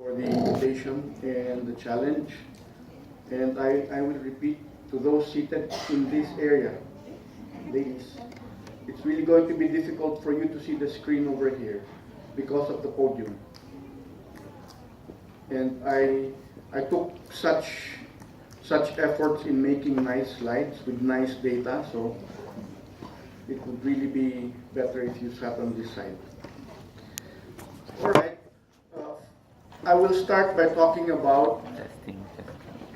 for the invitation and the challenge. And I will repeat to those seated in this area, ladies, it's really going to be difficult for you to see the screen over here because of the podium. And I took such efforts in making nice slides with nice data, so it would really be better if you sat on this side. All right. I will start by talking about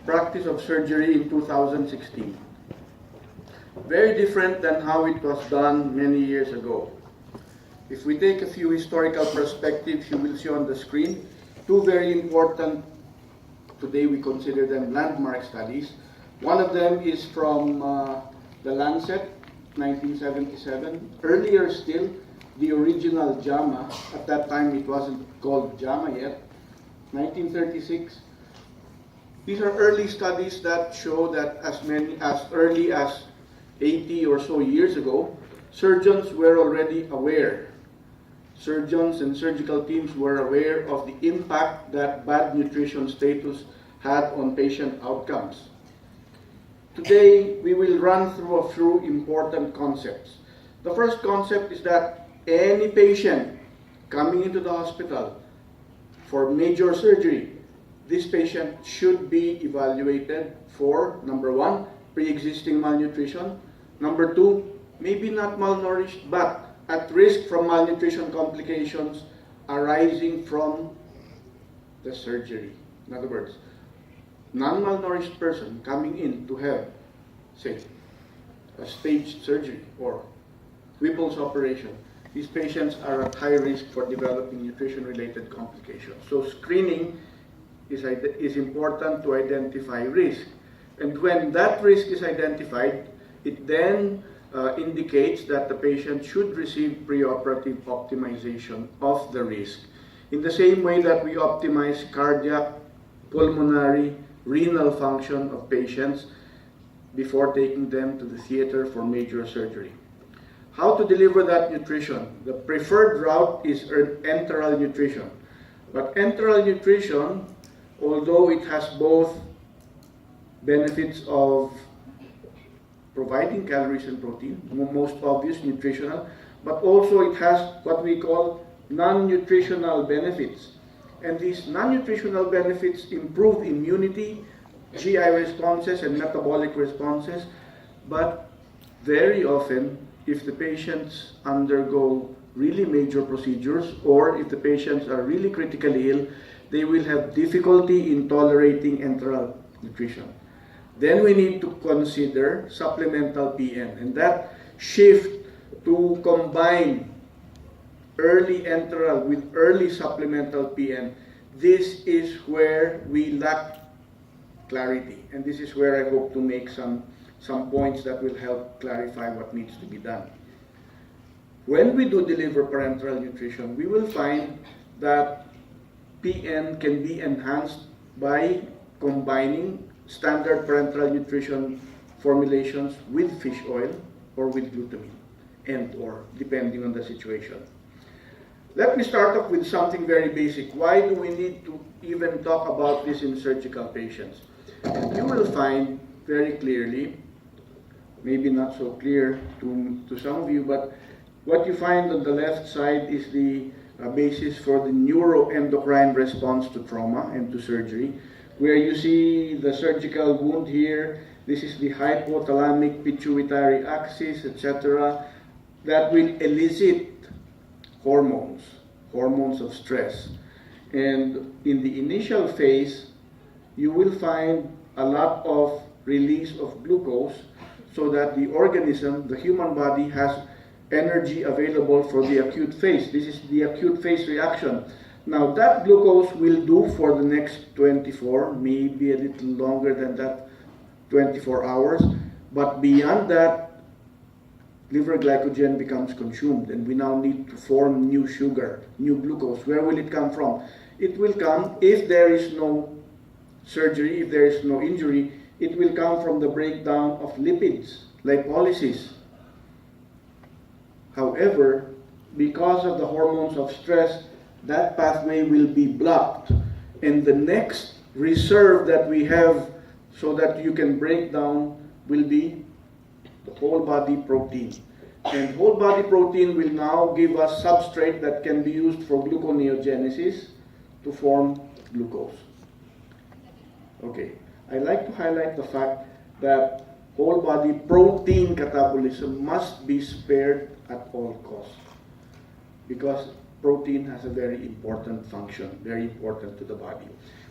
practice of surgery in 2016. Very different than how it was done many years ago. If we take a few historical perspectives, you will see on the screen two very important, today we consider them landmark studies. One of them is from the Lancet, 1977. Earlier still, the original JAMA, at that time it wasn't called JAMA yet, 1936. These are early studies that show that as early as 80 or so years ago, surgeons were already aware. Surgeons and surgical teams were aware of the impact that bad nutrition status had on patient outcomes. Today, we will run through a few important concepts. The first concept is that any patient coming into the hospital for major surgery, this patient should be evaluated for, number one, pre-existing malnutrition. Number two, maybe not malnourished, but at risk from malnutrition complications arising from the surgery. In other words, non-malnourished person coming in to have, say, a staged surgery or Whipple's operation, these patients are at high risk for developing nutrition-related complications. So screening is important to identify risk. And when that risk is identified, it then indicates that the patient should receive preoperative optimization of the risk. In the same way that we optimize cardiac, pulmonary, renal function of patients before taking them to the theater for major surgery. How to deliver that nutrition? The preferred route is enteral nutrition. But enteral nutrition, although it has both benefits of providing calories and protein, most obvious nutritional, but also it has what we call non-nutritional benefits. And these non-nutritional benefits improve immunity, GI responses, and metabolic responses. But very often, if the patients undergo really major procedures or if the patients are really critically ill, they will have difficulty in tolerating enteral nutrition. Then we need to consider supplemental PN, and that shift to combine early enteral with early supplemental PN, this is where we lack clarity, and this is where I hope to make some points that will help clarify what needs to be done. When we do deliver parenteral nutrition, we will find that PN can be enhanced by combining standard parenteral nutrition formulations with fish oil or with glutamine, and or depending on the situation. Let me start off with something very basic. Why do we need to even talk about this in surgical patients? And you will find very clearly, maybe not so clear to some of you, but what you find on the left side is the basis for the neuroendocrine response to trauma and to surgery, where you see the surgical wound here. This is the hypothalamic pituitary axis, etc., that will elicit hormones of stress. And in the initial phase, you will find a lot of release of glucose so that the organism, the human body, has energy available for the acute phase. This is the acute phase reaction. Now that glucose will do for the next 24, maybe a little longer than that, 24 hours. But beyond that, liver glycogen becomes consumed, and we now need to form new sugar, new glucose. Where will it come from? It will come, if there is no surgery, if there is no injury, it will come from the breakdown of lipids, lipolysis. However, because of the hormones of stress, that pathway will be blocked, And the next reserve that we have so that you can break down will be the whole body protein. And whole body protein will now give us substrate that can be used for gluconeogenesis to form glucose. Okay, I like to highlight the fact that whole body protein catabolism must be spared at all costs, because protein has a very important function, very important to the body.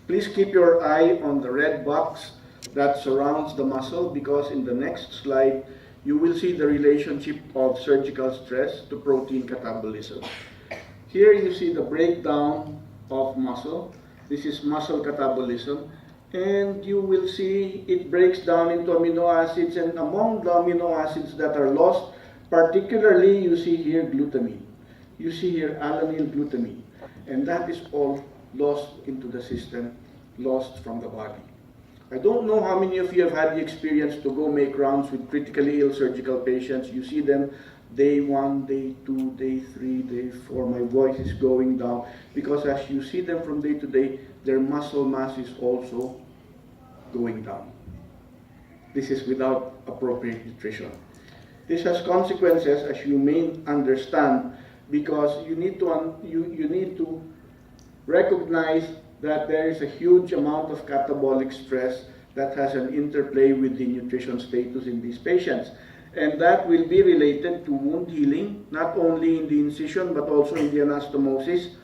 Please keep your eye on the red box that surrounds the muscle, because in the next slide you will see the relationship of surgical stress to protein catabolism. Here you see the breakdown of muscle. This is muscle catabolism, and you will see it breaks down into amino acids, and among the amino acids that are lost, particularly you see here glutamine. You see here alanine glutamine, and that is all lost into the system, lost from the body. I don't know how many of you have had the experience to go make rounds with critically ill surgical patients. You see them day 1, day 2, day 3, day 4. My voice is going down because as you see them from day to day, their muscle mass is also going down. This is without appropriate nutrition. This has consequences, as you may understand, because you need to recognize that there is a huge amount of catabolic stress that has an interplay with the nutrition status in these patients. And that will be related to wound healing, not only in the incision but also in the anastomosis.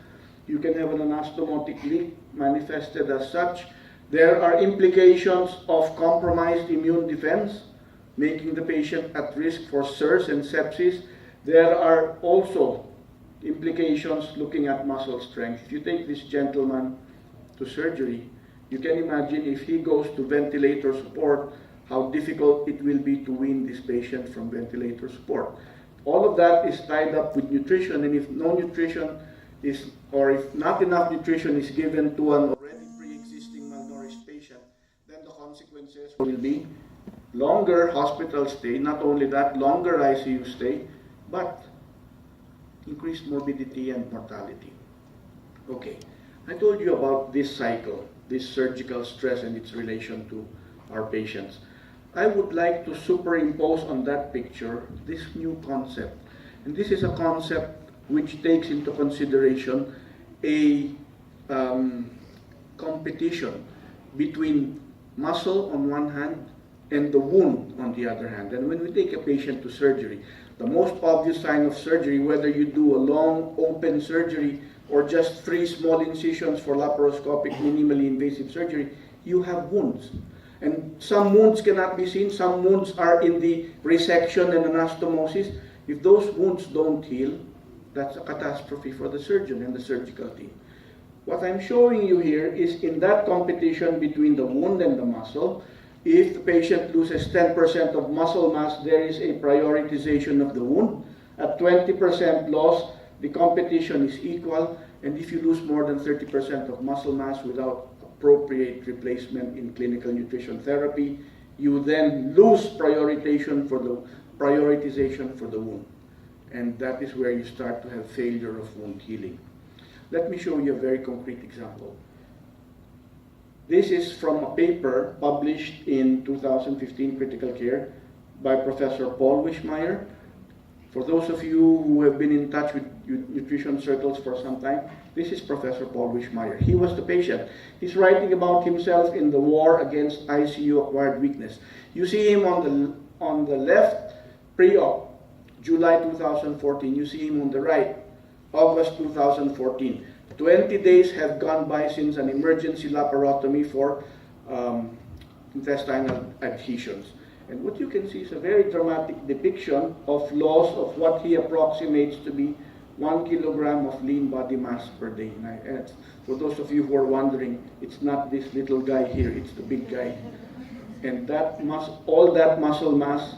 You can have an anastomotic leak manifested as such. There are implications of compromised immune defense, making the patient at risk for SIRS and sepsis. There are also implications looking at muscle strength. If you take this gentleman to surgery, you can imagine if he goes to ventilator support, how difficult it will be to wean this patient from ventilator support. All of that is tied up with nutrition, and if no nutrition is, or if not enough nutrition is given to an already pre-existing malnourished patient, then the consequences will be longer hospital stay, not only that, longer ICU stay, but increased morbidity and mortality. Okay, I told you about this cycle, this surgical stress and its relation to our patients. I would like to superimpose on that picture this new concept. And this is a concept which takes into consideration a competition between muscle on one hand and the wound on the other hand. And when we take a patient to surgery, the most obvious sign of surgery, whether you do a long open surgery or just 3 small incisions for laparoscopic minimally invasive surgery, you have wounds. And some wounds cannot be seen, some wounds are in the resection and anastomosis. If those wounds don't heal, that's a catastrophe for the surgeon and the surgical team. What I'm showing you here is in that competition between the wound and the muscle, if the patient loses 10% of muscle mass, there is a prioritization of the wound. At 20% loss, the competition is equal, and if you lose more than 30% of muscle mass without appropriate replacement in clinical nutrition therapy, you then lose prioritization for the wound. And that is where you start to have failure of wound healing. Let me show you a very concrete example. This is from a paper published in 2015 Critical Care by Professor Paul Wischmeyer. For those of you who have been in touch with nutrition circles for some time, this is Professor Paul Wischmeyer. He was the patient. He's writing about himself in the war against ICU-acquired weakness. You see him on the left, Periop, July 2014. You see him on the right, August 2014. 20 days have gone by since an emergency laparotomy for intestinal adhesions. And what you can see is a very dramatic depiction of loss of what he approximates to be 1 kilogram of lean body mass per day. And for those of you who are wondering, it's not this little guy here, it's the big guy. And that all that muscle mass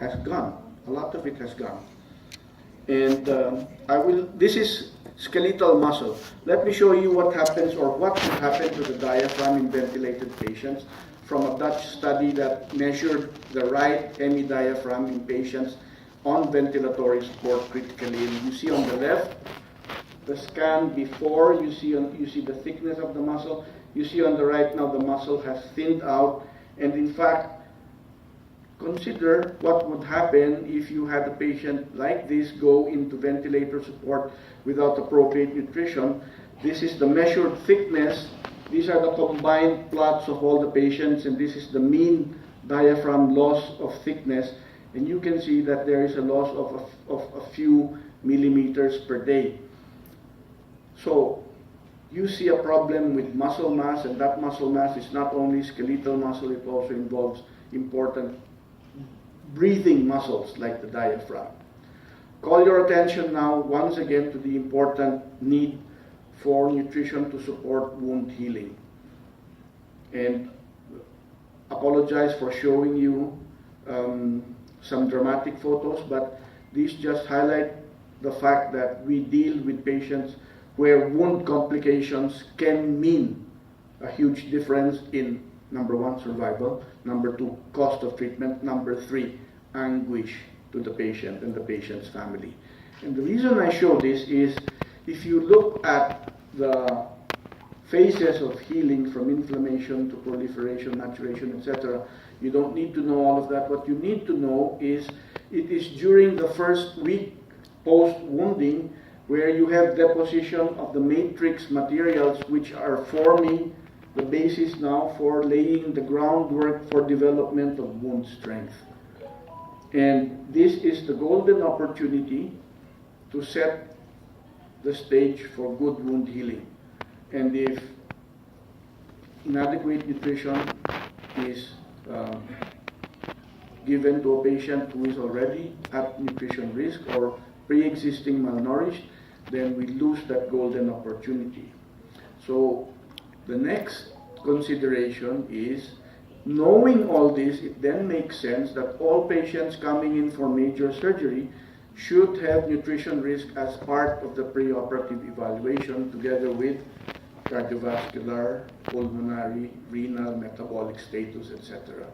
has gone. A lot of it has gone. And this is skeletal muscle. Let me show you what happens or what could happen to the diaphragm in ventilated patients from a Dutch study that measured the right hemidiaphragm in patients on ventilatory support critically ill. You see on the left the scan before, you see the thickness of the muscle. You see on the right now the muscle has thinned out, and in fact, consider what would happen if you had a patient like this go into ventilator support without appropriate nutrition. This is the measured thickness. These are the combined plots of all the patients, and this is the mean diaphragm loss of thickness. And you can see that there is a loss of a few millimeters per day. So you see a problem with muscle mass, and that muscle mass is not only skeletal muscle, it also involves important breathing muscles like the diaphragm. Call your attention now once again to the important need for nutrition to support wound healing. And apologize for showing you some dramatic photos, but these just highlight the fact that we deal with patients where wound complications can mean a huge difference in, number one, survival, number two, cost of treatment, number three, anguish to the patient and the patient's family. And the reason I show this is, if you look at the phases of healing from inflammation to proliferation, maturation, etc., you don't need to know all of that. What you need to know is it is during the first week post-wounding where you have deposition of the matrix materials which are forming the basis now for laying the groundwork for development of wound strength. And this is the golden opportunity to set the stage for good wound healing. And if inadequate nutrition is given to a patient who is already at nutrition risk or pre-existing malnourished, then we lose that golden opportunity. So the next consideration is, knowing all this, it then makes sense that all patients coming in for major surgery should have nutrition risk as part of the preoperative evaluation, together with cardiovascular, pulmonary, renal, metabolic status, etc.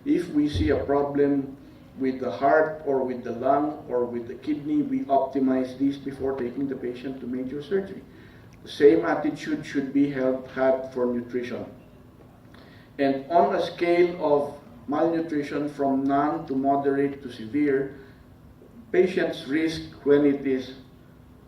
If we see a problem with the heart or with the lung or with the kidney, we optimize these before taking the patient to major surgery. The same attitude should be had for nutrition. And on a scale of malnutrition from none to moderate to severe, patient's risk when it is,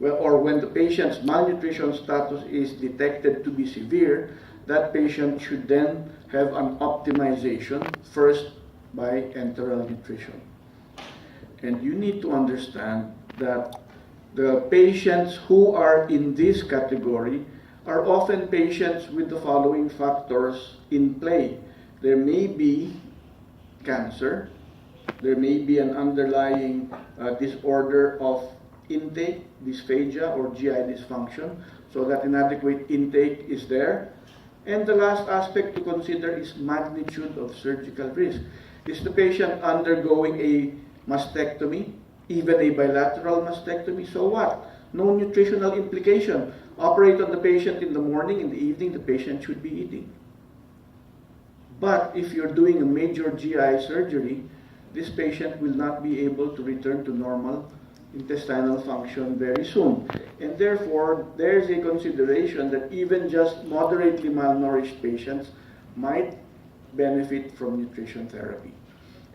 when the patient's malnutrition status is detected to be severe, that patient should then have an optimization first by enteral nutrition. And you need to understand that the patients who are in this category are often patients with the following factors in play. There may be cancer, there may be an underlying disorder of intake, dysphagia or GI dysfunction, so that inadequate intake is there. And the last aspect to consider is magnitude of surgical risk. Is the patient undergoing a mastectomy, even a bilateral mastectomy? So what? No nutritional implication. Operate on the patient in the morning, in the evening the patient should be eating. But if you're doing a major GI surgery, this patient will not be able to return to normal intestinal function very soon. And therefore, there's a consideration that even just moderately malnourished patients might benefit from nutrition therapy.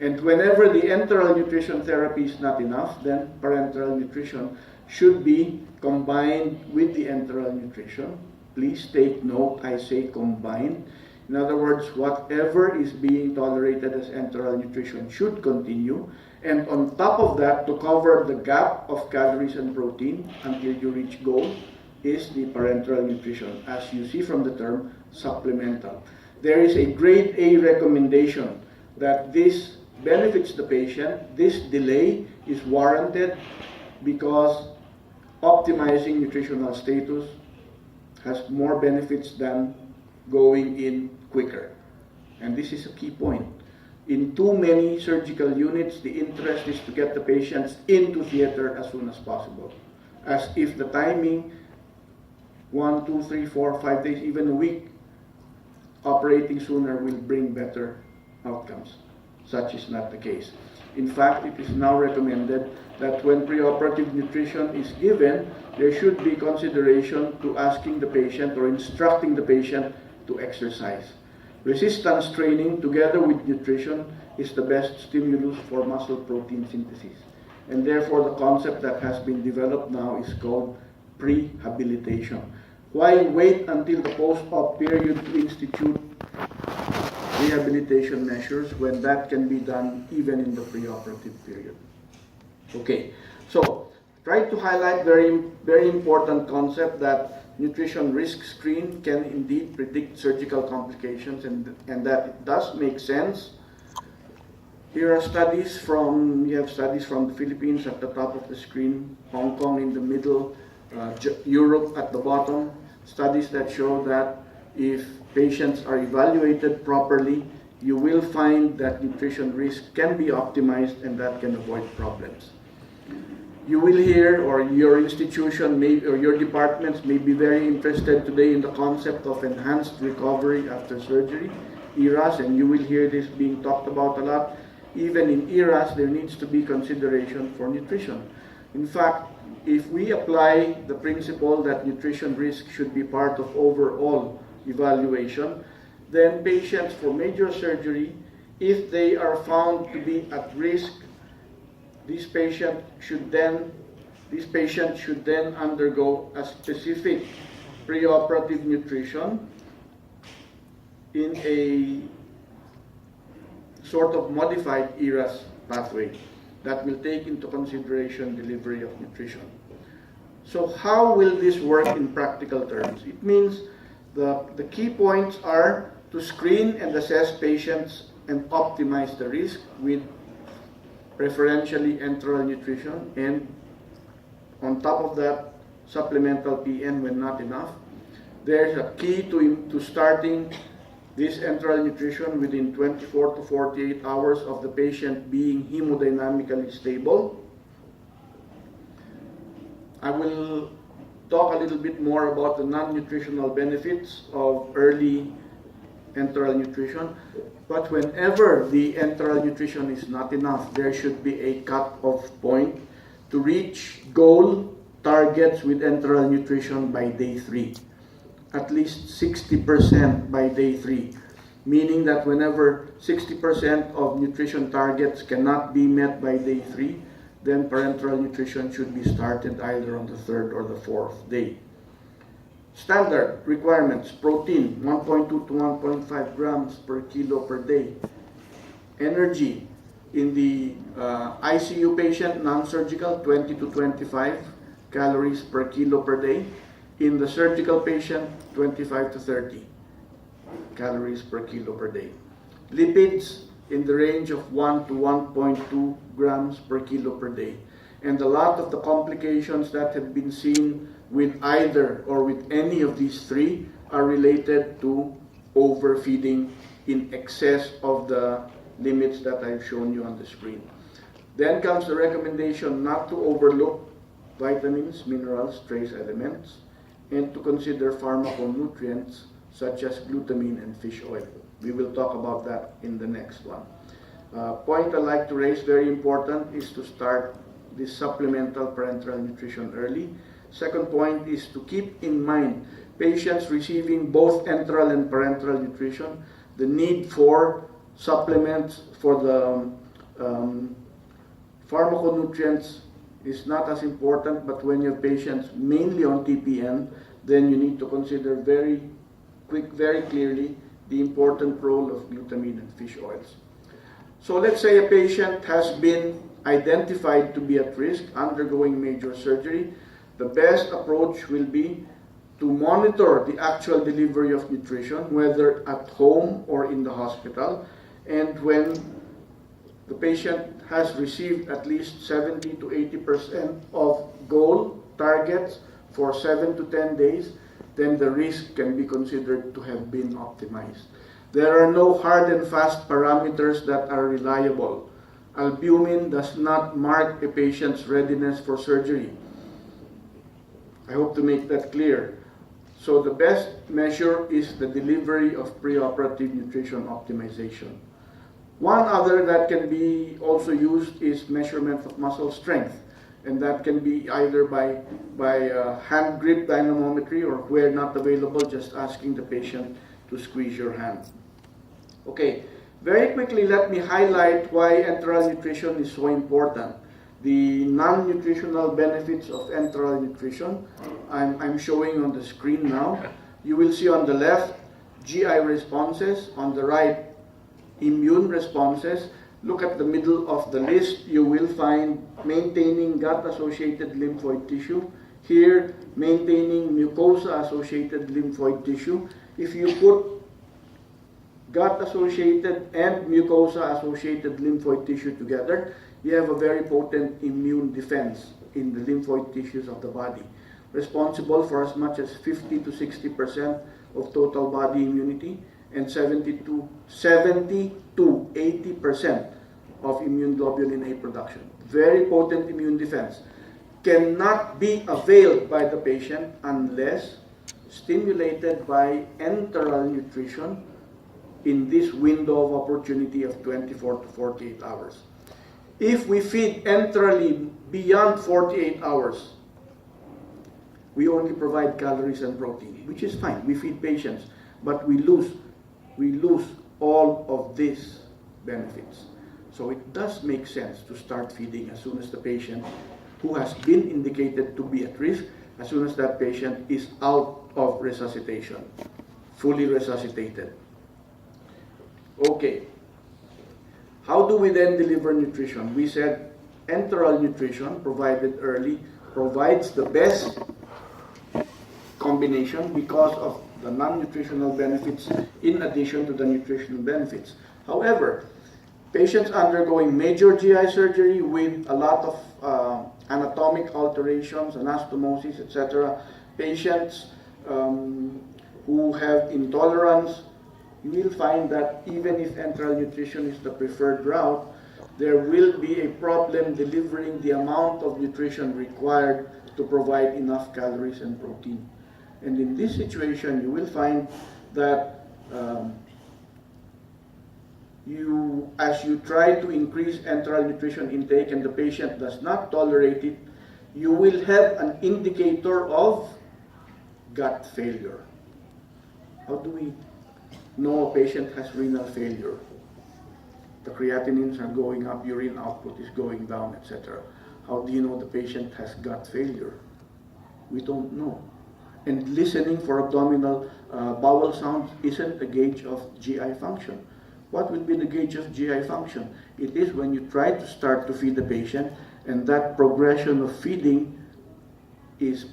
And whenever the enteral nutrition therapy is not enough, then parenteral nutrition should be combined with the enteral nutrition. Please take note, I say combined. In other words, whatever is being tolerated as enteral nutrition should continue. And on top of that, to cover the gap of calories and protein until you reach goal, is the parenteral nutrition, as you see from the term, supplemental. There is a grade A recommendation that this benefits the patient. This delay is warranted because optimizing nutritional status has more benefits than going in quicker. And this is a key point. In too many surgical units, the interest is to get the patients into theater as soon as possible, as if the timing, 1, 2, 3, 4, 5 days, even a week, operating sooner will bring better outcomes. such is not the case. In fact, it is now recommended that when preoperative nutrition is given, there should be consideration to asking the patient or instructing the patient to exercise. Resistance training together with nutrition is the best stimulus for muscle protein synthesis. And therefore, the concept that has been developed now is called prehabilitation. Why wait until the post-op period to institute rehabilitation measures when that can be done even in the preoperative period? Okay, so try to highlight very important concept that nutrition risk screen can indeed predict surgical complications, and that it does make sense. Here are studies from, you have studies from the Philippines at the top of the screen, Hong Kong in the middle, Europe at the bottom, studies that show that if patients are evaluated properly, you will find that nutrition risk can be optimized and that can avoid problems. You will hear, or your institution may, or your departments may be very interested today in the concept of enhanced recovery after surgery, ERAS, and you will hear this being talked about a lot. Even in ERAS, there needs to be consideration for nutrition. In fact, if we apply the principle that nutrition risk should be part of overall evaluation, then patients for major surgery, if they are found to be at risk, this patient should then undergo a specific preoperative nutrition in a sort of modified ERAS pathway that will take into consideration delivery of nutrition. So how will this work in practical terms? It means the key points are to screen and assess patients and optimize the risk with preferentially enteral nutrition, and on top of that, supplemental PN when not enough. There's a key to starting this enteral nutrition within 24 to 48 hours of the patient being hemodynamically stable. I will talk a little bit more about the non-nutritional benefits of early enteral nutrition. But whenever the enteral nutrition is not enough, there should be a cut-off point to reach goal targets with enteral nutrition by day 3. At least 60% by day 3. Meaning that whenever 60% of nutrition targets cannot be met by day 3, then parenteral nutrition should be started either on the 3rd or the 4th day. Standard requirements: protein 1.2 to 1.5 grams per kilo per day. Energy in the ICU patient, non-surgical, 20 to 25 calories per kilo per day. In the surgical patient, 25 to 30 calories per kilo per day. Lipids in the range of 1 to 1.2 grams per kilo per day. And a lot of the complications that have been seen with either or with any of these three are related to overfeeding in excess of the limits that I've shown you on the screen. Then comes the recommendation not to overlook vitamins, minerals, trace elements, and to consider pharmaconutrients such as glutamine and fish oil. We will talk about that in the next one. Point I'd like to raise, very important, is to start this supplemental parenteral nutrition early. Second point is to keep in mind patients receiving both enteral and parenteral nutrition, the need for supplements for the pharmaconutrients is not as important, but when you have patients mainly on TPN, then you need to consider very clearly the important role of glutamine and fish oils. So let's say a patient has been identified to be at risk, undergoing major surgery. The best approach will be to monitor the actual delivery of nutrition, whether at home or in the hospital. And when the patient has received at least 70 to 80% of goal targets for 7 to 10 days, then the risk can be considered to have been optimized. There are no hard and fast parameters that are reliable. Albumin does not mark a patient's readiness for surgery. I hope to make that clear. So the best measure is the delivery of preoperative nutrition optimization. One other that can be also used is measurement of muscle strength, and that can be either by hand grip dynamometry, or where not available, just asking the patient to squeeze your hand. Okay, very quickly let me highlight why enteral nutrition is so important. The non-nutritional benefits of enteral nutrition I'm showing on the screen now. You will see on the left GI responses, on the right immune responses. Look at the middle of the list. You will find maintaining gut-associated lymphoid tissue. Here, maintaining mucosa-associated lymphoid tissue. If you put gut-associated and mucosa-associated lymphoid tissue together, you have a very potent immune defense in the lymphoid tissues of the body, responsible for as much as 50 to 60% of total body immunity, and 70 to 80% of immune globulin A production. Very potent immune defense. Cannot be availed by the patient unless stimulated by enteral nutrition in this window of opportunity of 24 to 48 hours. If we feed enterally beyond 48 hours, we only provide calories and protein, which is fine. We feed patients, but we lose all of these benefits. So it does make sense to start feeding as soon as the patient who has been indicated to be at risk, as soon as that patient is out of resuscitation, fully resuscitated. Okay. How do we then deliver nutrition? We said enteral nutrition provided early provides the best combination because of the non-nutritional benefits in addition to the nutritional benefits. However, patients undergoing major GI surgery with a lot of anatomic alterations, anastomosis, etc., patients who have intolerance, you will find that even if enteral nutrition is the preferred route, there will be a problem delivering the amount of nutrition required to provide enough calories and protein. And in this situation, you will find that as you try to increase enteral nutrition intake and the patient does not tolerate it, you will have an indicator of gut failure. How do we know a patient has renal failure? The creatinines are going up, urine output is going down, etc. How do you know the patient has gut failure? We don't know. And listening for abdominal bowel sounds isn't a gauge of GI function. What will be the gauge of GI function? It is when you try to start to feed the patient and that progression of feeding is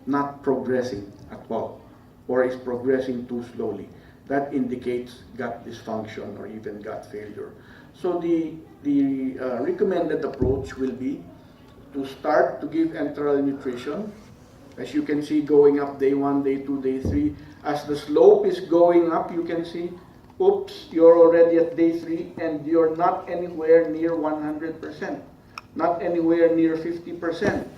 not progressing at all, or is progressing too slowly. That indicates gut dysfunction or even gut failure. So the recommended approach will be to start to give enteral nutrition. As you can see, going up day 1, day 2, day 3. As the slope is going up, you can see, oops, you're already at day 3 and you're not anywhere near 100%, not anywhere near 50%.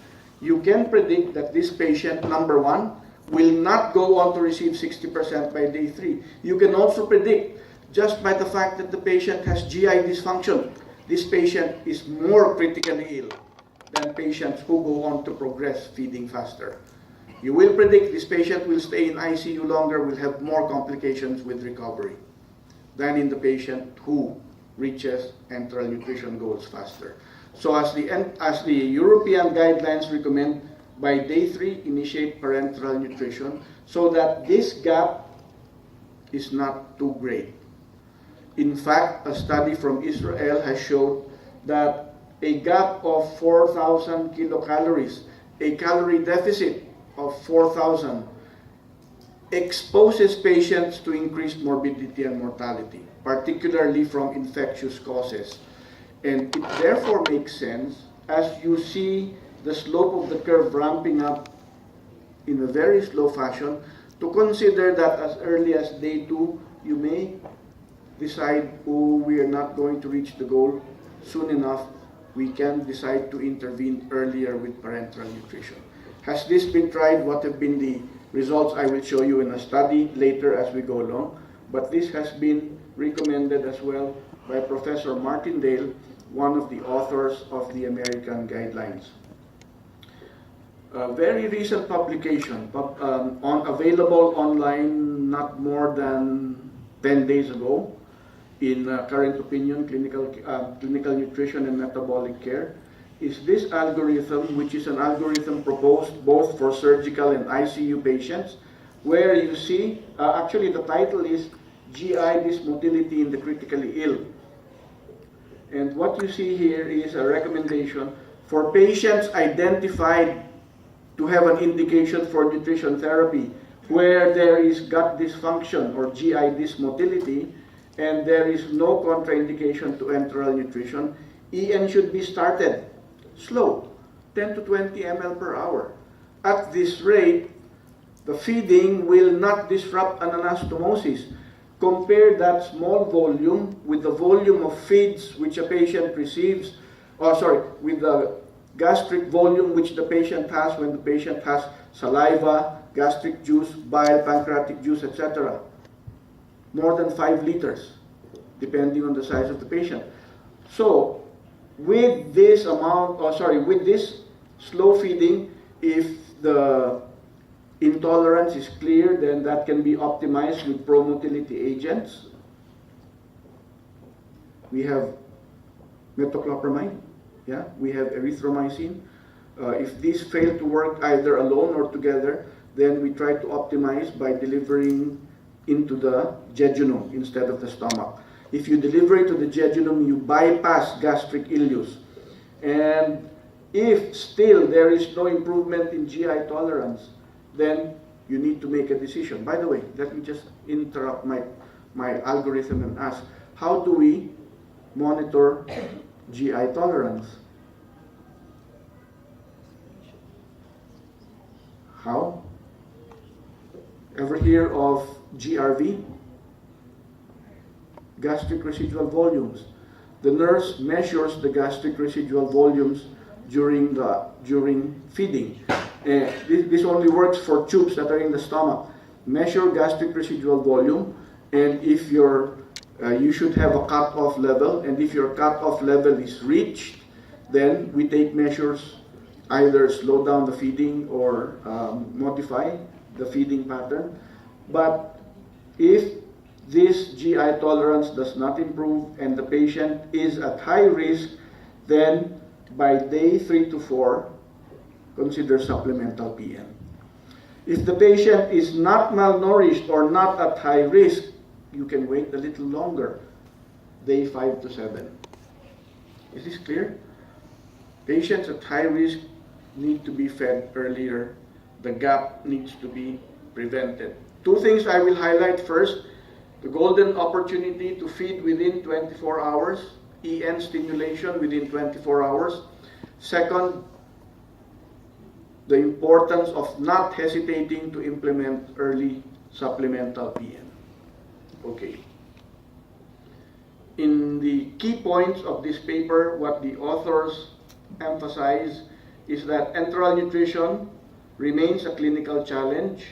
You can predict that this patient, number 1, will not go on to receive 60% by day 3. You can also predict, just by the fact that the patient has GI dysfunction, this patient is more critically ill than patients who go on to progress feeding faster. You will predict this patient will stay in ICU longer, will have more complications with recovery than in the patient who reaches enteral nutrition goals faster. So as the European guidelines recommend, by day 3, initiate parenteral nutrition so that this gap is not too great. In fact, a study from Israel has showed that a gap of 4,000 kilocalories, a calorie deficit of 4,000, exposes patients to increased morbidity and mortality, particularly from infectious causes. And it therefore makes sense, as you see the slope of the curve ramping up in a very slow fashion, to consider that as early as day 2, you may decide, oh, we are not going to reach the goal soon enough. We can decide to intervene earlier with parenteral nutrition. Has this been tried? What have been the results? I will show you in a study later as we go along. But this has been recommended as well by Professor Martindale, one of the authors of the American guidelines. A very recent publication, available online not more than 10 days ago in Current Opinion, Clinical Nutrition and Metabolic Care, is this algorithm, which is an algorithm proposed both for surgical and ICU patients, where you see, actually the title is GI Dysmotility in the Critically Ill. And what you see here is a recommendation for patients identified to have an indication for nutrition therapy, where there is gut dysfunction or GI dysmotility, and there is no contraindication to enteral nutrition. EN should be started slow, 10 to 20 ml per hour. At this rate, the feeding will not disrupt anastomosis. Compare that small volume with the volume of feeds which a patient receives, with the gastric volume which the patient has when the patient has saliva, gastric juice, bile, pancreatic juice, etc. More than 5 liters, depending on the size of the patient. So, with this with this slow feeding, if the intolerance is clear, then that can be optimized with pro-motility agents. We have metoclopramide. Yeah, we have erythromycin. If these fail to work either alone or together, then we try to optimize by delivering into the jejunum instead of the stomach. If you deliver it to the jejunum, you bypass gastric ileus. And if still there is no improvement in GI tolerance, then you need to make a decision. By the way, let me just interrupt my algorithm and ask, how do we monitor GI tolerance? How? Ever hear of GRV? Gastric residual volumes. The nurse measures the gastric residual volumes during feeding. This only works for tubes that are in the stomach. Measure gastric residual volume, and if you should have a cut-off level, and if your cut-off level is reached, then we take measures, either slow down the feeding or modify the feeding pattern. But if this GI tolerance does not improve and the patient is at high risk, then by day 3 to 4, consider supplemental PN. If the patient is not malnourished or not at high risk, you can wait a little longer, day 5 to 7. Is this clear? Patients at high risk need to be fed earlier. The gap needs to be prevented. 2 things I will highlight. First, the golden opportunity to feed within 24 hours, EN stimulation within 24 hours. Second, the importance of not hesitating to implement early supplemental PN. Okay. In the key points of this paper, what the authors emphasize is that enteral nutrition remains a clinical challenge.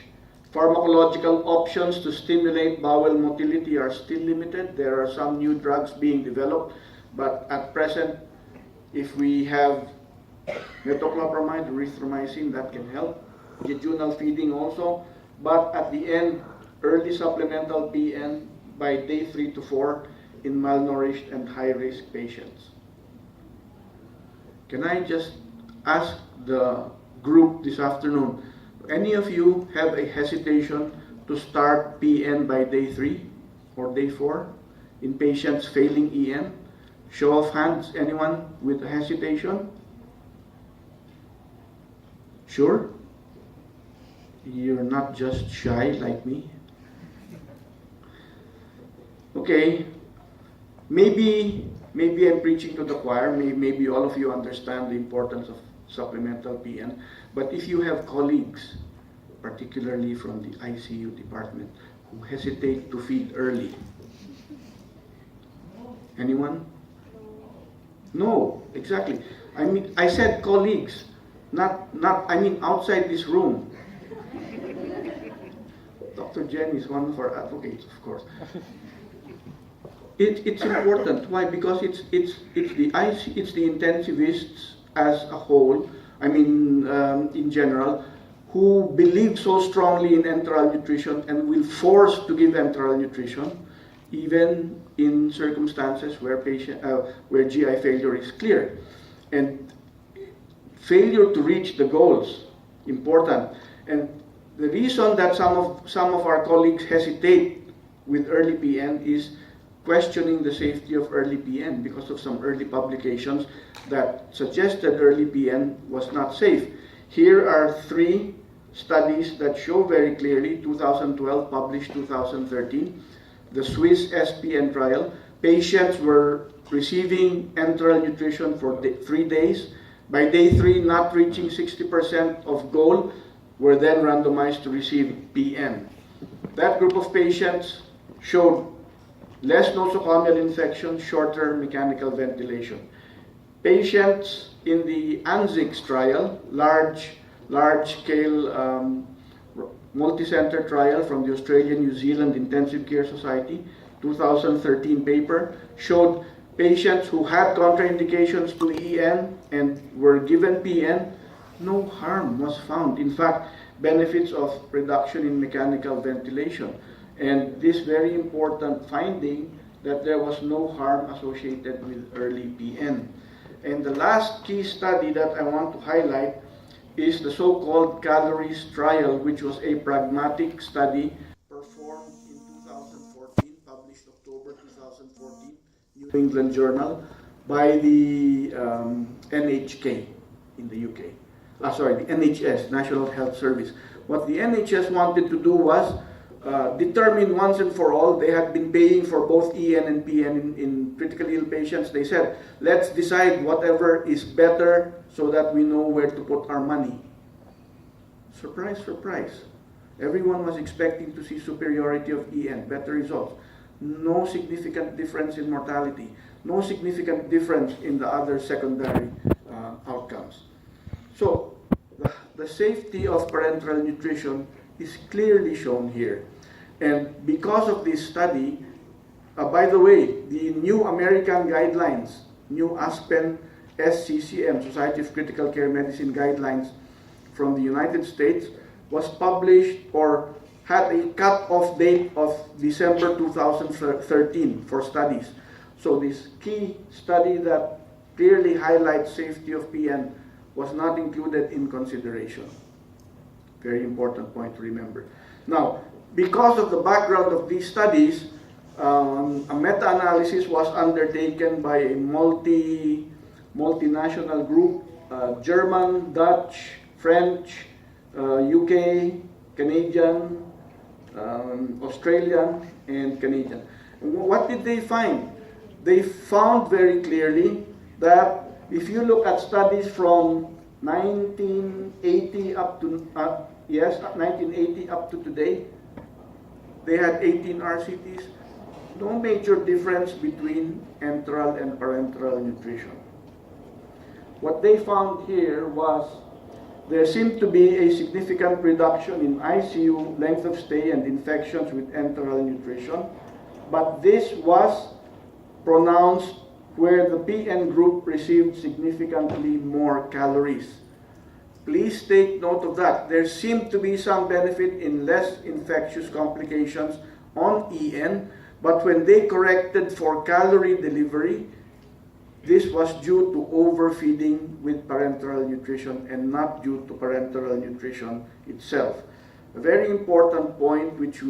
Pharmacological options to stimulate bowel motility are still limited. There are some new drugs being developed, but at present, if we have metoclopramide, erythromycin, that can help. Jejunal feeding also, but at the end, early supplemental PN by day 3 to 4 in malnourished and high-risk patients. Can I just ask the group this afternoon, any of you have a hesitation to start PN by day 3 or day 4 in patients failing EN? Show of hands, anyone with a hesitation? Sure? You're not just shy like me? Okay, maybe I'm preaching to the choir, maybe all of you understand the importance of supplemental PN, but if you have colleagues, particularly from the ICU department, who hesitate to feed early, anyone? No, exactly. I said colleagues, not outside this room. Dr. Jen is one of our advocates, of course. It's important. Why? Because it's the intensivists as a whole. I mean, in general, who believe so strongly in enteral nutrition and will force to give enteral nutrition, even in circumstances where where GI failure is clear, and failure to reach the goals important. And the reason that some of our colleagues hesitate with early PN is questioning the safety of early PN because of some early publications that suggested early PN was not safe. Here are 3 studies that show very clearly, 2012 published 2013, the Swiss SPN trial. Patients were receiving enteral nutrition for 3 days. By day 3, not reaching 60% of goal, were then randomized to receive PN. That group of patients showed less nosocomial infection, shorter mechanical ventilation. Patients in the ANZIX trial, large-scale multi-center trial from the Australian-New Zealand Intensive Care Society, 2013 paper, showed patients who had contraindications to EN and were given PN, no harm was found. In fact, benefits of reduction in mechanical ventilation. And this very important finding that there was no harm associated with early PN. And the last key study that I want to highlight is the so-called calories trial, which was a pragmatic study performed in 2014, published October 2014, New England Journal, by the NHK in the UK. The NHS, National Health Service. What the NHS wanted to do was determine once and for all. They had been paying for both EN and PN in critically ill patients. They said, let's decide whatever is better so that we know where to put our money. Surprise, surprise. Everyone was expecting to see superiority of EN, better results. No significant difference in mortality. No significant difference in the other secondary outcomes. So, the safety of parenteral nutrition is clearly shown here. And because of this study, by the way, the new American guidelines, new Aspen SCCM, Society of Critical Care Medicine guidelines from the United States, was published or had a cut-off date of December 2013 for studies. So this key study that clearly highlights safety of PN was not included in consideration. Very important point to remember. Now, because of the background of these studies, a meta-analysis was undertaken by a multinational group, German, Dutch, French, UK, Canadian, Australian, and Canadian. And what did they find? They found very clearly that if you look at studies from 1980 up to 1980 up to today, they had 18 RCTs. No major difference between enteral and parenteral nutrition. What they found here was there seemed to be a significant reduction in ICU length of stay and infections with enteral nutrition, but this was pronounced where the PN group received significantly more calories. Please take note of that. There seemed to be some benefit in less infectious complications on EN, but when they corrected for calorie delivery, this was due to overfeeding with parenteral nutrition and not due to parenteral nutrition itself. A very important point which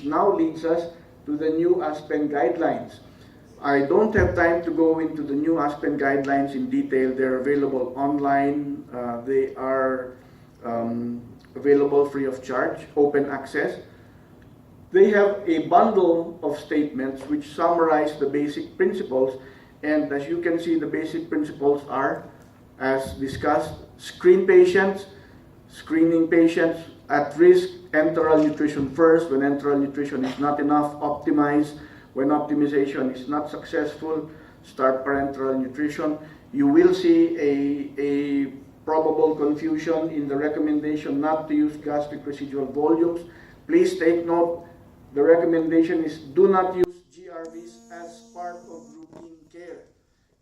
now leads us to the new Aspen guidelines. I don't have time to go into the new Aspen guidelines in detail. They're available online. They are available free of charge, open access. They have a bundle of statements which summarize the basic principles. And as you can see, the basic principles are, as discussed, screening patients at risk, enteral nutrition first. When enteral nutrition is not enough, optimize. When optimization is not successful, start parenteral nutrition. You will see a probable confusion in the recommendation not to use gastric residual volumes. Please take note, the recommendation is do not use GRVs as part of routine care.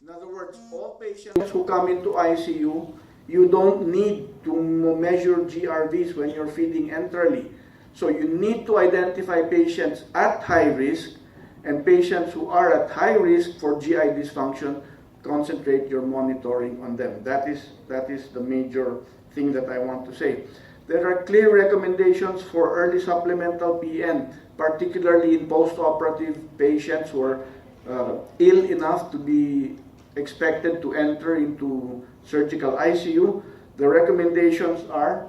In other words, all patients who come into ICU, you don't need to measure GRVs when you're feeding enterally. So you need to identify patients at high risk, and patients who are at high risk for GI dysfunction, concentrate your monitoring on them. That is the major thing that I want to say. There are clear recommendations for early supplemental PN, particularly in post-operative patients who are ill enough to be expected to enter into surgical ICU. The recommendations are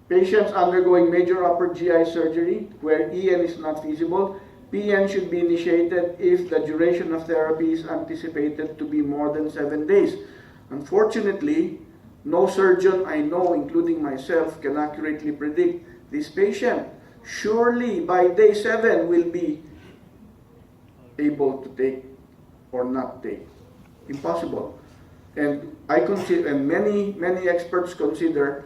patients undergoing major upper GI surgery where EN is not feasible. PN should be initiated if the duration of therapy is anticipated to be more than 7 days. Unfortunately, no surgeon I know, including myself, can accurately predict this patient. Surely by day 7 will be able to take or not take. Impossible. And I consider, and many experts consider,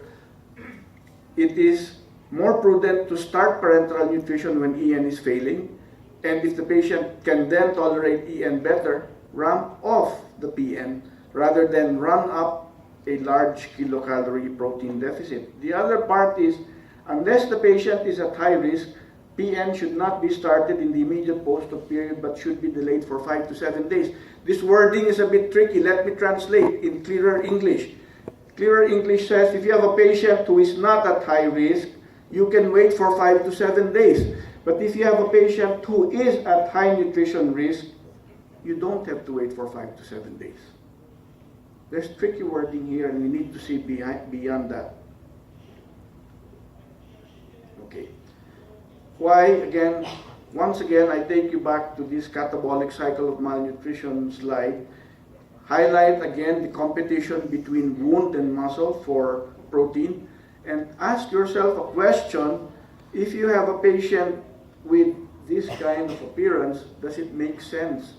it is more prudent to start parenteral nutrition when EN is failing, and if the patient can then tolerate EN better, ramp off the PN rather than run up a large kilocalorie protein deficit. The other part is, unless the patient is at high risk, PN should not be started in the immediate post-op period but should be delayed for 5 to 7 days. This wording is a bit tricky. Let me translate in clearer English. Clearer English says if you have a patient who is not at high risk, you can wait for 5 to 7 days. But if you have a patient who is at high nutrition risk, you don't have to wait for 5 to 7 days. There's tricky wording here, and we need to see beyond that. Okay. Why, again, once again, I take you back to this catabolic cycle of malnutrition slide. Highlight again the competition between wound and muscle for protein, and ask yourself a question. If you have a patient with this kind of appearance, does it make sense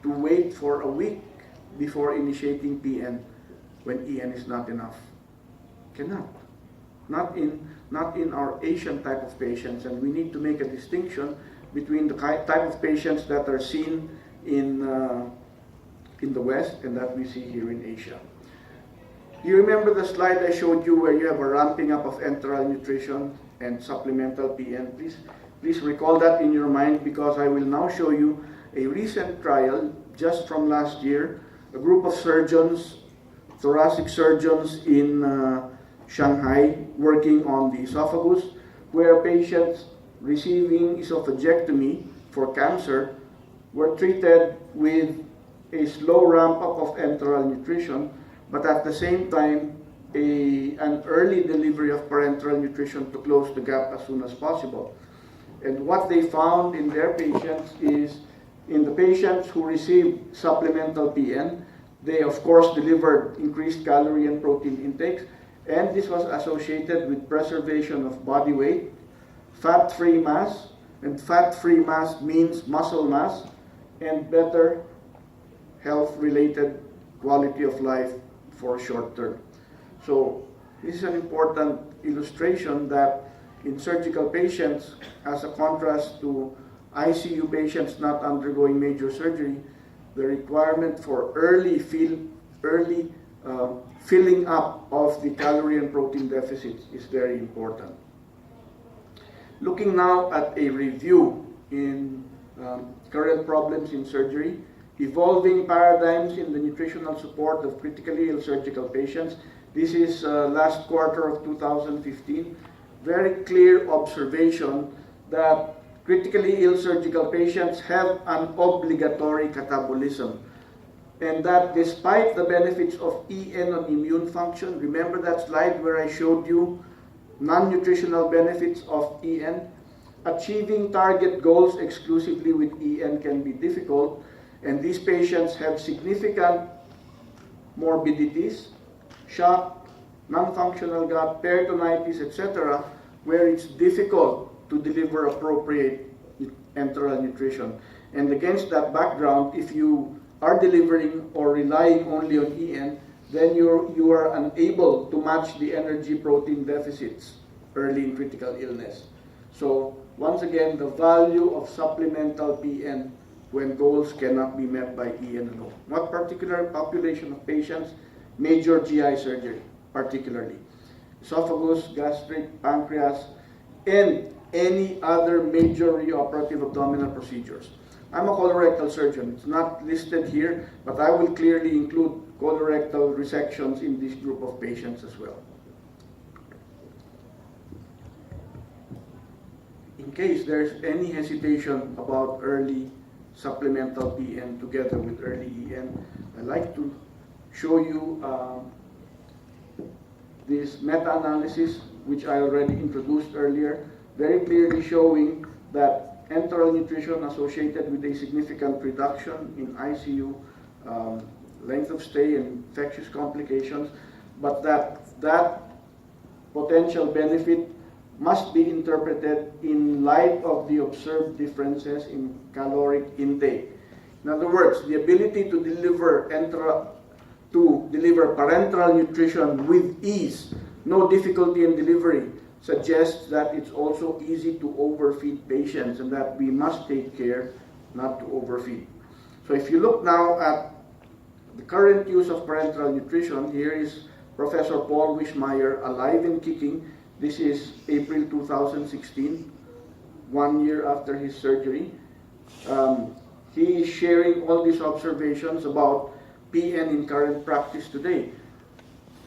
to wait for a week before initiating PN when EN is not enough? Cannot. Not in our Asian type of patients, and we need to make a distinction between the type of patients that are seen in the West and that we see here in Asia. Do you remember the slide I showed you where you have a ramping up of enteral nutrition and supplemental PN? Please recall that in your mind, because I will now show you a recent trial just from last year. A group of surgeons, thoracic surgeons in Shanghai, working on the esophagus, where patients receiving esophagectomy for cancer were treated with a slow ramp up of enteral nutrition, but at the same time an early delivery of parenteral nutrition to close the gap as soon as possible. And what they found in their patients is, in the patients who received supplemental PN, they of course delivered increased calorie and protein intakes, and this was associated with preservation of body weight, fat-free mass, and fat-free mass means muscle mass, and better health-related quality of life for short term. So this is an important illustration that in surgical patients, as a contrast to ICU patients not undergoing major surgery, the requirement for early filling up of the calorie and protein deficits is very important. Looking now at a review in current problems in surgery, evolving paradigms in the nutritional support of critically ill surgical patients. This is last quarter of 2015. Very clear observation that critically ill surgical patients have an obligatory catabolism, and that despite the benefits of EN on immune function, remember that slide where I showed you non-nutritional benefits of EN, achieving target goals exclusively with EN can be difficult, and these patients have significant morbidities, shock, non-functional gut, peritonitis, etc., where it's difficult to deliver appropriate enteral nutrition. And against that background, if you are delivering or relying only on EN, then you are unable to match the energy protein deficits early in critical illness. So once again, the value of supplemental PN when goals cannot be met by EN alone. What particular population of patients? Major GI surgery, particularly. Esophagus, gastric, pancreas, and any other major reoperative abdominal procedures. I'm a colorectal surgeon. It's not listed here, but I will clearly include colorectal resections in this group of patients as well. In case there's any hesitation about early supplemental PN together with early EN, I'd like to show you this meta-analysis, which I already introduced earlier, very clearly showing that enteral nutrition associated with a significant reduction in ICU length of stay and infectious complications, but that potential benefit must be interpreted in light of the observed differences in caloric intake. In other words, the ability to deliver parenteral nutrition with ease, no difficulty in delivery, suggests that it's also easy to overfeed patients and that we must take care not to overfeed. So if you look now at the current use of parenteral nutrition, here is Professor Paul Wischmeyer, alive and kicking. This is April 2016, 1 year after his surgery. He is sharing all these observations about PN in current practice today.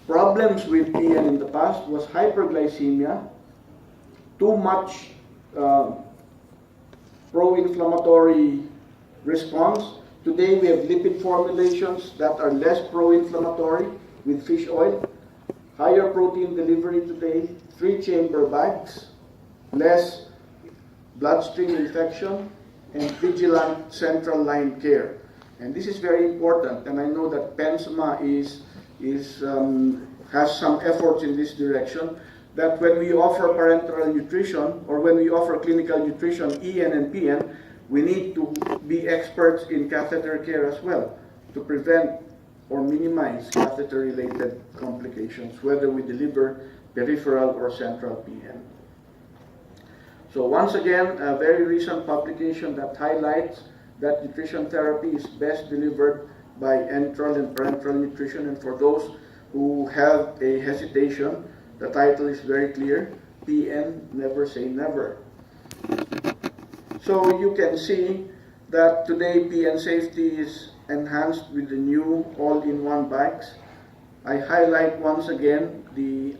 Problems with PN in the past was hyperglycemia, too much pro-inflammatory response. Today we have lipid formulations that are less pro-inflammatory with fish oil, higher protein delivery today, 3-chamber bags, less bloodstream infection, and vigilant central line care. And this is very important, and I know that PENSMA has some efforts in this direction, that when we offer parenteral nutrition or when we offer clinical nutrition, EN and PN, we need to be experts in catheter care as well to prevent or minimize catheter-related complications, whether we deliver peripheral or central PN. So once again, a very recent publication that highlights that nutrition therapy is best delivered by enteral and parenteral nutrition. And for those who have a hesitation, the title is very clear: PN, never say never. So you can see that today PN safety is enhanced with the new all-in-one bags. I highlight once again the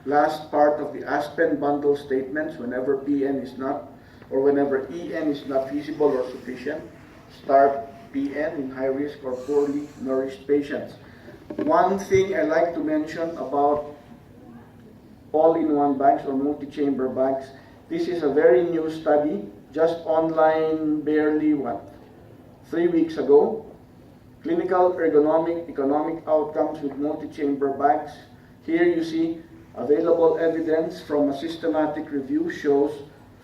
last part of the Aspen bundle statements. Whenever PN is not, or whenever EN is not feasible or sufficient, start PN in high-risk or poorly nourished patients. One thing I like to mention about all-in-one bags or multi-chamber bags, this is a very new study, just online barely, 3 weeks ago. Clinical, ergonomic, economic outcomes with multi-chamber bags. Here you see available evidence from a systematic review shows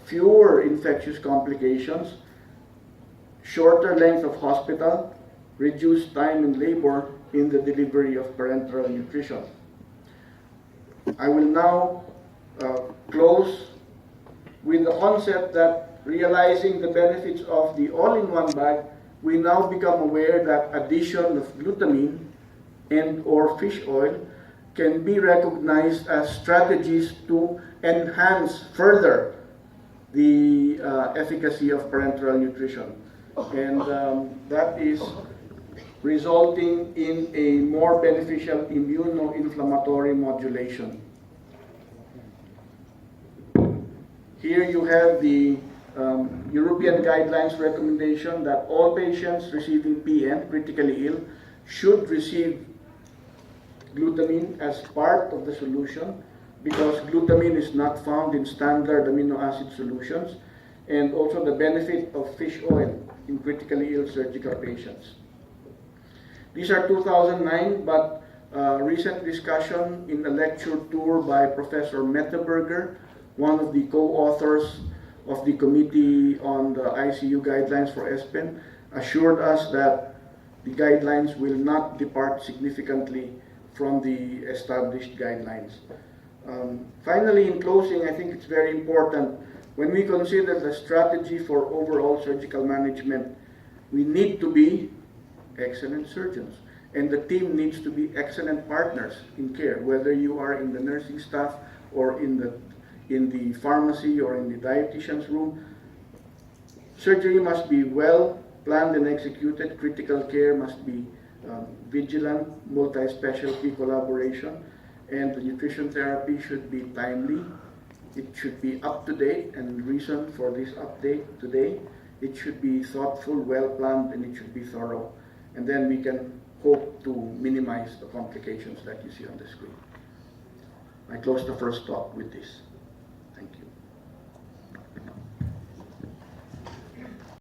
fewer infectious complications, shorter length of hospital, reduced time in labor in the delivery of parenteral nutrition. I will now close with the concept that realizing the benefits of the all-in-one bag, we now become aware that addition of glutamine and or fish oil can be recognized as strategies to enhance further the efficacy of parenteral nutrition. And that is resulting in a more beneficial immunoinflammatory modulation. Here you have the European guidelines recommendation that all patients receiving PN, critically ill, should receive glutamine as part of the solution, because glutamine is not found in standard amino acid solutions, and also the benefit of fish oil in critically ill surgical patients. These are 2009, but recent discussion in a lecture tour by Professor Metteberger, one of the co-authors of the Committee on the ICU Guidelines for ESPEN, assured us that the guidelines will not depart significantly from the established guidelines. Finally, in closing, I think it's very important When we consider the strategy for overall surgical management, we need to be excellent surgeons. And the team needs to be excellent partners in care, whether you are in the nursing staff or in the pharmacy or in the dietitian's room. Surgery must be well planned and executed. Critical care must be vigilant, multi-specialty collaboration, and the nutrition therapy should be timely. It should be up to date, and the reason for this update today, it should be thoughtful, well planned, and it should be thorough. And then we can hope to minimize the complications that you see on the screen. I close the first talk with this. Thank you.